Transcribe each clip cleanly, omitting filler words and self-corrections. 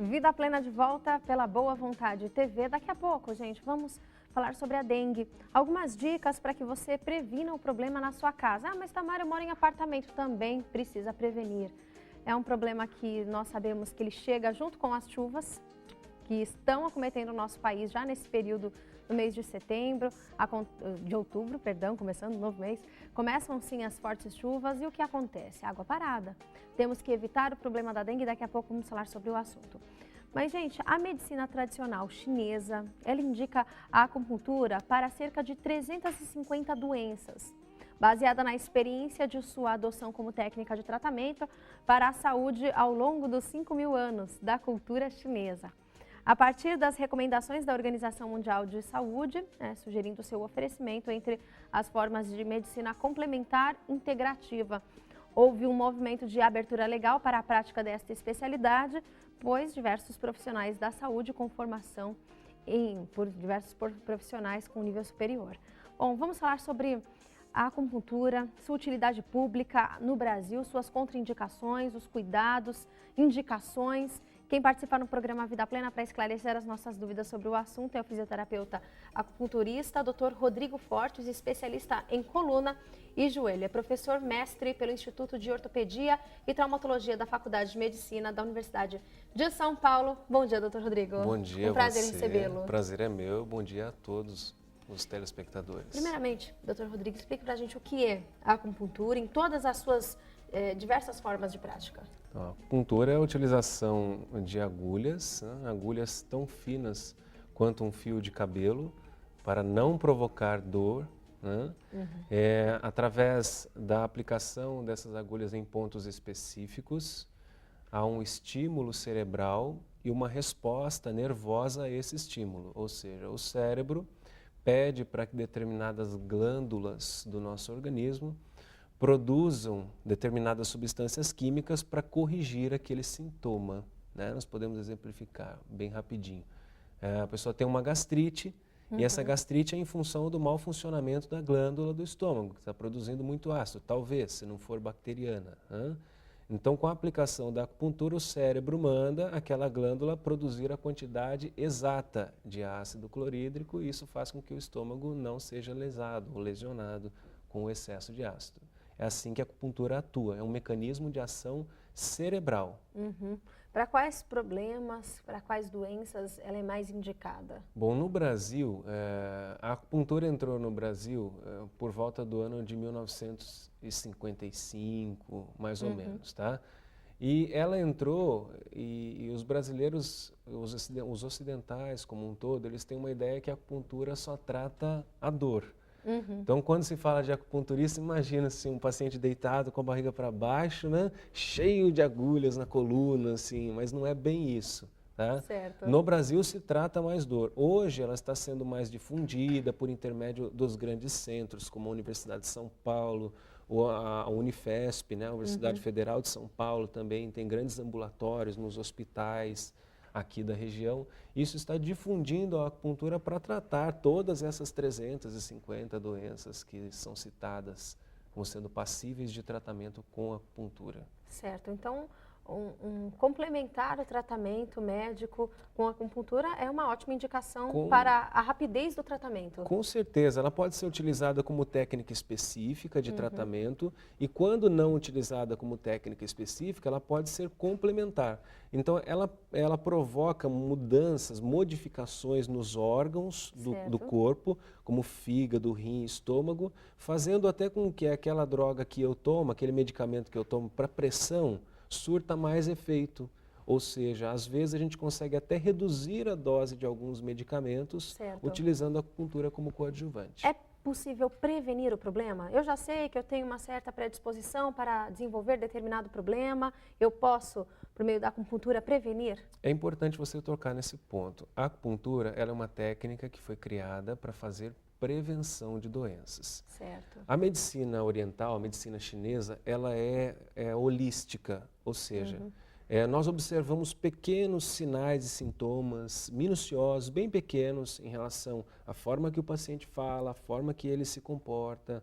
Vida Plena de volta pela Boa Vontade TV. Daqui a pouco, gente, vamos falar sobre a dengue. Algumas dicas para que você previna o problema na sua casa. Ah, mas Tamara, eu moro em apartamento, também precisa prevenir. É um problema que nós sabemos que ele chega junto com as chuvas que estão acometendo o nosso país já nesse período no mês de outubro, começando o novo mês. Começam sim as fortes chuvas e o que acontece? Água parada. Temos que evitar o problema da dengue, daqui a pouco vamos falar sobre o assunto. Mas, gente, a medicina tradicional chinesa, ela indica a acupuntura para cerca de 350 doenças, baseada na experiência de sua adoção como técnica de tratamento para a saúde ao longo dos 5.000 anos da cultura chinesa. A partir das recomendações da Organização Mundial de Saúde, sugerindo seu oferecimento entre as formas de medicina complementar integrativa. Houve um movimento de abertura legal para a prática desta especialidade, pois diversos profissionais da saúde com formação por diversos profissionais com nível superior. Bom, vamos falar sobre a acupuntura, sua utilidade pública no Brasil, suas contraindicações, os cuidados, indicações. Quem participa no programa Vida Plena para esclarecer as nossas dúvidas sobre o assunto é o fisioterapeuta acupunturista, Dr. Rodrigo Fortes, especialista em coluna e joelho. É professor mestre pelo Instituto de Ortopedia e Traumatologia da Faculdade de Medicina da Universidade de São Paulo. Bom dia, Dr. Rodrigo. Bom dia, um prazer recebê-lo. O prazer é meu. Bom dia a todos os telespectadores. Primeiramente, Dr. Rodrigo, explique para a gente o que é a acupuntura em todas as suas diversas formas de prática. Então, a acupuntura é a utilização de agulhas, agulhas tão finas quanto um fio de cabelo, para não provocar dor, através da aplicação dessas agulhas em pontos específicos, há um estímulo cerebral e uma resposta nervosa a esse estímulo, ou seja, o cérebro pede para que determinadas glândulas do nosso organismo produzam determinadas substâncias químicas para corrigir aquele sintoma. Nós podemos exemplificar bem rapidinho. A pessoa tem uma gastrite e essa gastrite é em função do mau funcionamento da glândula do estômago, que está produzindo muito ácido, talvez, se não for bacteriana. Então, com a aplicação da acupuntura, o cérebro manda aquela glândula produzir a quantidade exata de ácido clorídrico e isso faz com que o estômago não seja lesado ou lesionado com o excesso de ácido. É assim que a acupuntura atua, é um mecanismo de ação cerebral. Para quais problemas, para quais doenças ela é mais indicada? Bom, no Brasil, a acupuntura entrou no Brasil por volta do ano de 1955, mais ou menos, tá? E ela entrou e os brasileiros, os ocidentais como um todo, eles têm uma ideia que a acupuntura só trata a dor. Então, quando se fala de acupunturista, imagina-se um paciente deitado com a barriga para baixo, cheio de agulhas na coluna, assim, mas não é bem isso. Tá? Certo. No Brasil se trata mais dor. Hoje ela está sendo mais difundida por intermédio dos grandes centros, como a Universidade de São Paulo, ou a Unifesp, a Universidade Federal de São Paulo também tem grandes ambulatórios nos hospitais aqui da região. Isso está difundindo a acupuntura para tratar todas essas 350 doenças que são citadas como sendo passíveis de tratamento com a acupuntura. Certo. Então, complementar o tratamento médico com a acupuntura é uma ótima indicação para a rapidez do tratamento. Com certeza, ela pode ser utilizada como técnica específica de tratamento e quando não utilizada como técnica específica, ela pode ser complementar. Então, ela provoca mudanças, modificações nos órgãos do corpo, como fígado, rim, estômago, fazendo até com que aquela droga que eu tomo, aquele medicamento que eu tomo para pressão, surta mais efeito, ou seja, às vezes a gente consegue até reduzir a dose de alguns medicamentos utilizando a acupuntura como coadjuvante. É possível prevenir o problema? Eu já sei que eu tenho uma certa predisposição para desenvolver determinado problema, eu posso, por meio da acupuntura, prevenir? É importante você tocar nesse ponto. A acupuntura ela é uma técnica que foi criada para fazer prevenção de doenças. Certo. A medicina oriental, a medicina chinesa, ela é holística, ou seja, Nós observamos pequenos sinais e sintomas minuciosos, bem pequenos, em relação à forma que o paciente fala, a forma que ele se comporta,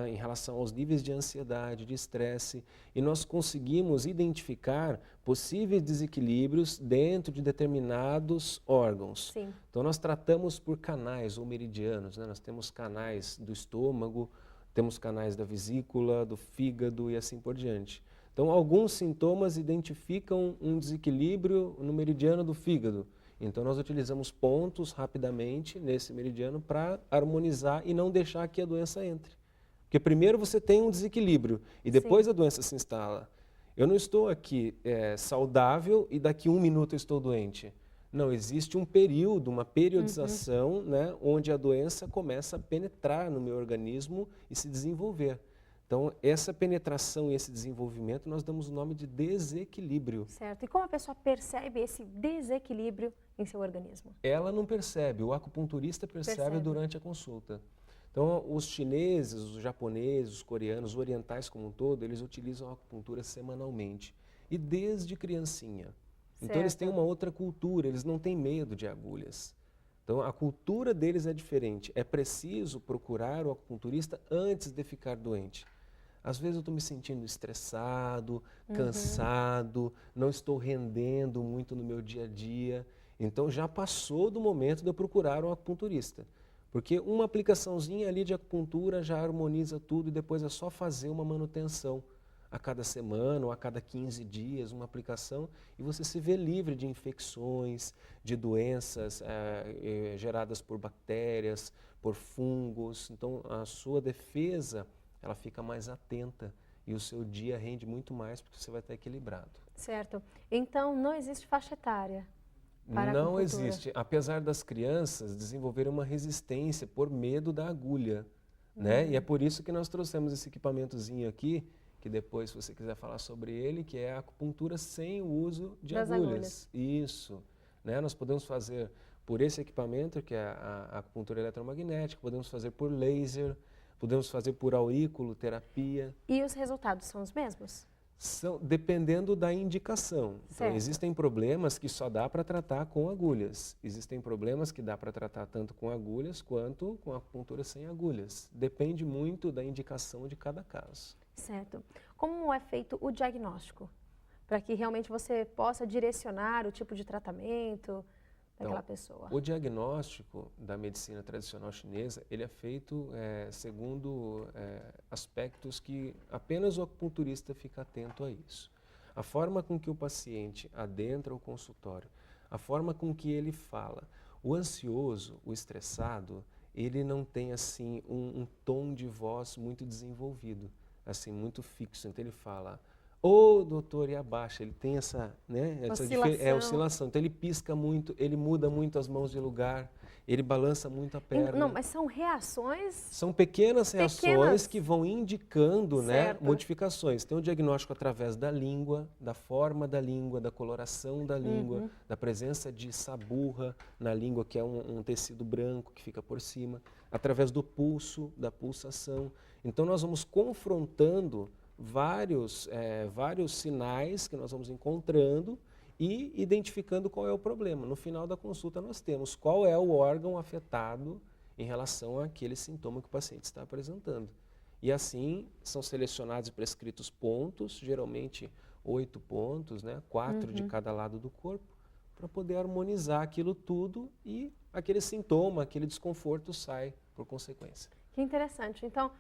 em relação aos níveis de ansiedade, de estresse, e nós conseguimos identificar possíveis desequilíbrios dentro de determinados órgãos. Sim. Então nós tratamos por canais ou meridianos, né? Nós temos canais do estômago, temos canais da vesícula, do fígado e assim por diante. Então alguns sintomas identificam um desequilíbrio no meridiano do fígado. Então nós utilizamos pontos rapidamente nesse meridiano para harmonizar e não deixar que a doença entre. Porque primeiro você tem um desequilíbrio e depois Sim. a doença se instala. Eu não estou aqui saudável e daqui 1 minuto eu estou doente. Não, existe um período, uma periodização, né, onde a doença começa a penetrar no meu organismo e se desenvolver. Então, essa penetração e esse desenvolvimento nós damos o nome de desequilíbrio. Certo. E como a pessoa percebe esse desequilíbrio em seu organismo? Ela não percebe, o acupunturista percebe durante a consulta. Então, os chineses, os japoneses, os coreanos, os orientais como um todo, eles utilizam a acupuntura semanalmente. E desde criancinha. Então, eles têm uma outra cultura, eles não têm medo de agulhas. Então, a cultura deles é diferente. É preciso procurar o acupunturista antes de ficar doente. Às vezes eu estou me sentindo estressado, cansado, não estou rendendo muito no meu dia a dia. Então, já passou do momento de eu procurar um acupunturista. Porque uma aplicaçãozinha ali de acupuntura já harmoniza tudo e depois é só fazer uma manutenção a cada semana ou a cada 15 dias, uma aplicação, e você se vê livre de infecções, de doenças geradas por bactérias, por fungos. Então, a sua defesa, ela fica mais atenta e o seu dia rende muito mais porque você vai estar equilibrado. Certo. Então, não existe faixa etária? Não existe, apesar das crianças desenvolverem uma resistência por medo da agulha, né? E é por isso que nós trouxemos esse equipamentozinho aqui, que depois, se você quiser falar sobre ele, que é a acupuntura sem o uso de agulhas. Isso, né? Nós podemos fazer por esse equipamento, que é a acupuntura eletromagnética, podemos fazer por laser, podemos fazer por auriculoterapia. E os resultados são os mesmos? Dependendo da indicação. Então, existem problemas que só dá para tratar com agulhas. Existem problemas que dá para tratar tanto com agulhas quanto com acupuntura sem agulhas. Depende muito da indicação de cada caso. Certo. Como é feito o diagnóstico? Para que realmente você possa direcionar o tipo de tratamento daquela pessoa. O diagnóstico da medicina tradicional chinesa, ele é feito segundo aspectos que apenas o acupunturista fica atento a isso. A forma com que o paciente adentra o consultório, a forma com que ele fala. O ansioso, o estressado, ele não tem assim um tom de voz muito desenvolvido, assim, muito fixo. Então ele fala: ô doutor, e abaixa, ele tem essa oscilação. Então ele pisca muito, ele muda muito as mãos de lugar, ele balança muito a perna. Não, mas são reações? São pequenas reações que vão indicando, né, modificações. Tem o diagnóstico através da língua, da forma da língua, da coloração da língua, da presença de saburra na língua, que é um tecido branco que fica por cima, através do pulso, da pulsação. Então nós vamos confrontando vários sinais que nós vamos encontrando e identificando qual é o problema. No final da consulta nós temos qual é o órgão afetado em relação àquele sintoma que o paciente está apresentando. E assim são selecionados e prescritos pontos, geralmente 8 pontos, né? 4 de cada lado do corpo, para poder harmonizar aquilo tudo e aquele sintoma, aquele desconforto sai por consequência. Que interessante. Então,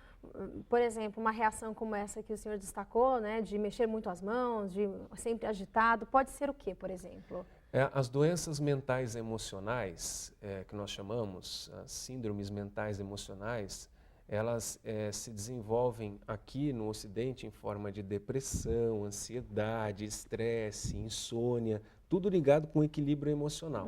por exemplo, uma reação como essa que o senhor destacou, né, de mexer muito as mãos, de sempre agitado, pode ser o quê, por exemplo? As doenças mentais e emocionais, que nós chamamos, as síndromes mentais e emocionais, elas se desenvolvem aqui no Ocidente em forma de depressão, ansiedade, estresse, insônia, tudo ligado com equilíbrio emocional.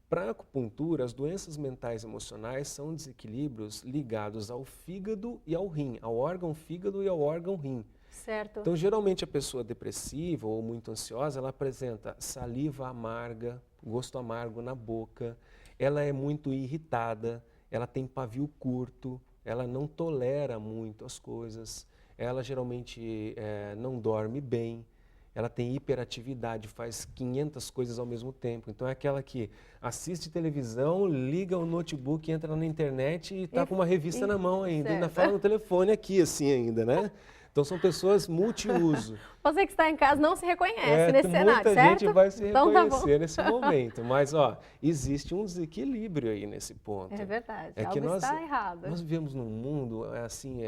Para a acupuntura, as doenças mentais e emocionais são desequilíbrios ligados ao fígado e ao rim, ao órgão fígado e ao órgão rim. Certo. Então, geralmente, a pessoa depressiva ou muito ansiosa, ela apresenta saliva amarga, gosto amargo na boca, ela é muito irritada, ela tem pavio curto, ela não tolera muito as coisas, ela geralmente não dorme bem. ela tem hiperatividade, faz 500 coisas ao mesmo tempo. Então é aquela que assiste televisão, liga o notebook, entra na internet e está com uma revista na mão ainda fala no telefone aqui assim ainda, né? Então são pessoas multiuso. Você que está em casa não se reconhece nesse cenário, certo? Muita gente vai se então, reconhecer nesse momento. Mas, existe um desequilíbrio aí nesse ponto. É verdade, é algo que está errado. Nós vivemos num mundo, assim,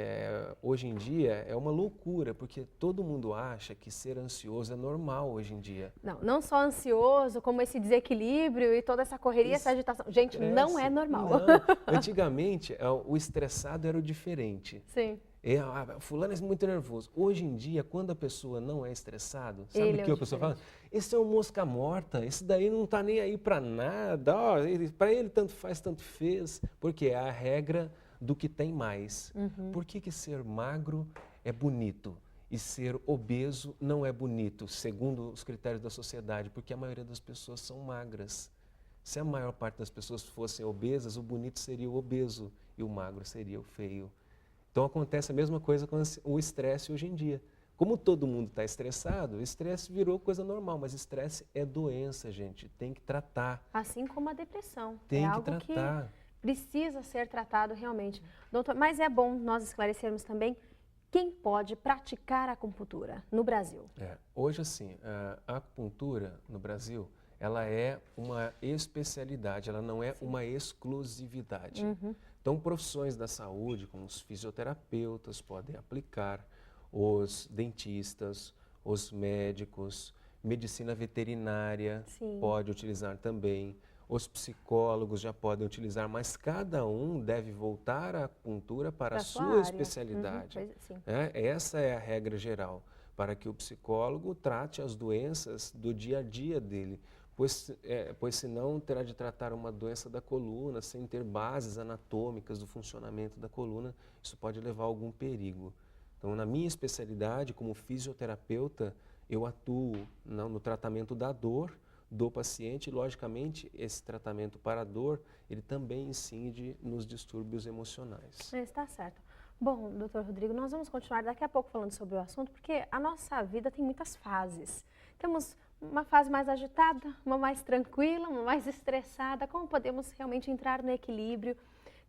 hoje em dia é uma loucura, porque todo mundo acha que ser ansioso é normal hoje em dia. Não só ansioso, como esse desequilíbrio e toda essa correria, essa agitação. Gente, não é normal. Não. Antigamente, o estressado era o diferente. Sim. Fulano é muito nervoso. Hoje em dia, quando a pessoa não é estressada, sabe o que a pessoa fala? Esse é um mosca morta, esse daí não está nem aí para nada, para ele tanto faz, tanto fez, porque é a regra do que tem mais. Por que ser magro é bonito e ser obeso não é bonito, segundo os critérios da sociedade? Porque a maioria das pessoas são magras. Se a maior parte das pessoas fossem obesas, o bonito seria o obeso e o magro seria o feio. Então acontece a mesma coisa com o estresse hoje em dia. Como todo mundo está estressado, o estresse virou coisa normal, mas estresse é doença, gente, tem que tratar. Assim como a depressão. Tem algo que tratar. Que precisa ser tratado realmente. Doutor, mas é bom nós esclarecermos também quem pode praticar acupuntura no Brasil. Hoje, assim, a acupuntura no Brasil, ela é uma especialidade, ela não é uma exclusividade. Então, profissões da saúde, como os fisioterapeutas podem aplicar, os dentistas, os médicos, medicina veterinária pode utilizar também, os psicólogos já podem utilizar, mas cada um deve voltar à acupuntura para a sua especialidade. Essa é a regra geral, para que o psicólogo trate as doenças do dia a dia dele. Pois senão terá de tratar uma doença da coluna sem ter bases anatômicas do funcionamento da coluna, isso pode levar a algum perigo. Então, na minha especialidade, como fisioterapeuta, eu atuo no tratamento da dor do paciente e, logicamente, esse tratamento para a dor, ele também incide nos distúrbios emocionais. Está certo. Bom, doutor Rodrigo, nós vamos continuar daqui a pouco falando sobre o assunto, porque a nossa vida tem muitas fases. Temos uma fase mais agitada, uma mais tranquila, uma mais estressada. Como podemos realmente entrar no equilíbrio,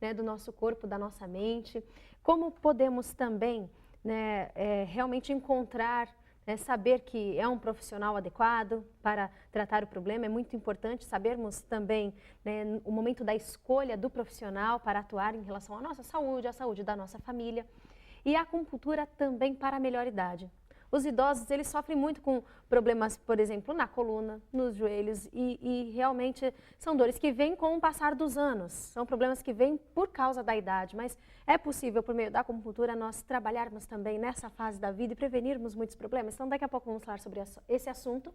né, do nosso corpo, da nossa mente? Como podemos também, né, realmente encontrar, saber que é um profissional adequado para tratar o problema? É muito importante sabermos também, né, o momento da escolha do profissional para atuar em relação à nossa saúde, à saúde da nossa família. E a acupuntura também para a melhor idade. Os idosos, eles sofrem muito com problemas, por exemplo, na coluna, nos joelhos e realmente são dores que vêm com o passar dos anos. São problemas que vêm por causa da idade, mas é possível, por meio da acupuntura, nós trabalharmos também nessa fase da vida e prevenirmos muitos problemas. Então, daqui a pouco vamos falar sobre esse assunto.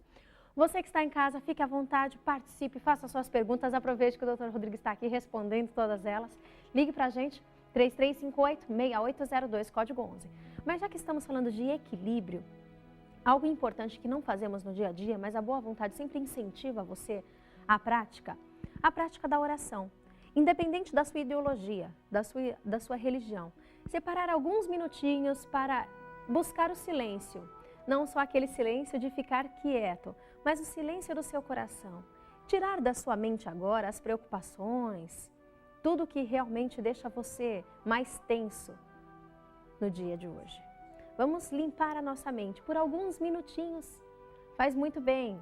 Você que está em casa, fique à vontade, participe, faça suas perguntas. Aproveite que o Dr. Rodrigo está aqui respondendo todas elas. Ligue para a gente, 3358-6802, código 11. Mas já que estamos falando de equilíbrio, algo importante que não fazemos no dia a dia, mas a boa vontade sempre incentiva você a prática da oração. Independente da sua ideologia, da sua religião, separar alguns minutinhos para buscar o silêncio. Não só aquele silêncio de ficar quieto, mas o silêncio do seu coração. Tirar da sua mente agora as preocupações, tudo que realmente deixa você mais tenso no dia de hoje. Vamos limpar a nossa mente por alguns minutinhos. Faz muito bem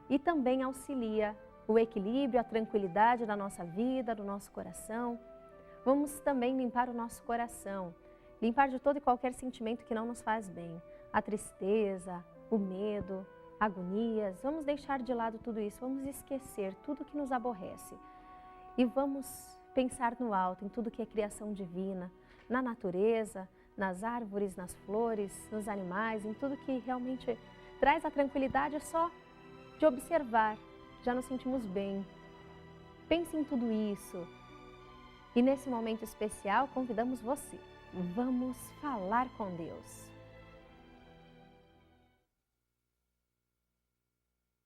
e também auxilia o equilíbrio, a tranquilidade da nossa vida, do nosso coração. Vamos também limpar o nosso coração, limpar de todo e qualquer sentimento que não nos faz bem. A tristeza, o medo, agonias. Vamos deixar de lado tudo isso, vamos esquecer tudo que nos aborrece. E vamos pensar no alto, em tudo que é criação divina, na natureza, nas árvores, nas flores, nos animais, em tudo que realmente traz a tranquilidade. É só de observar, já nos sentimos bem. Pense em tudo isso. E nesse momento especial, convidamos você. Vamos falar com Deus.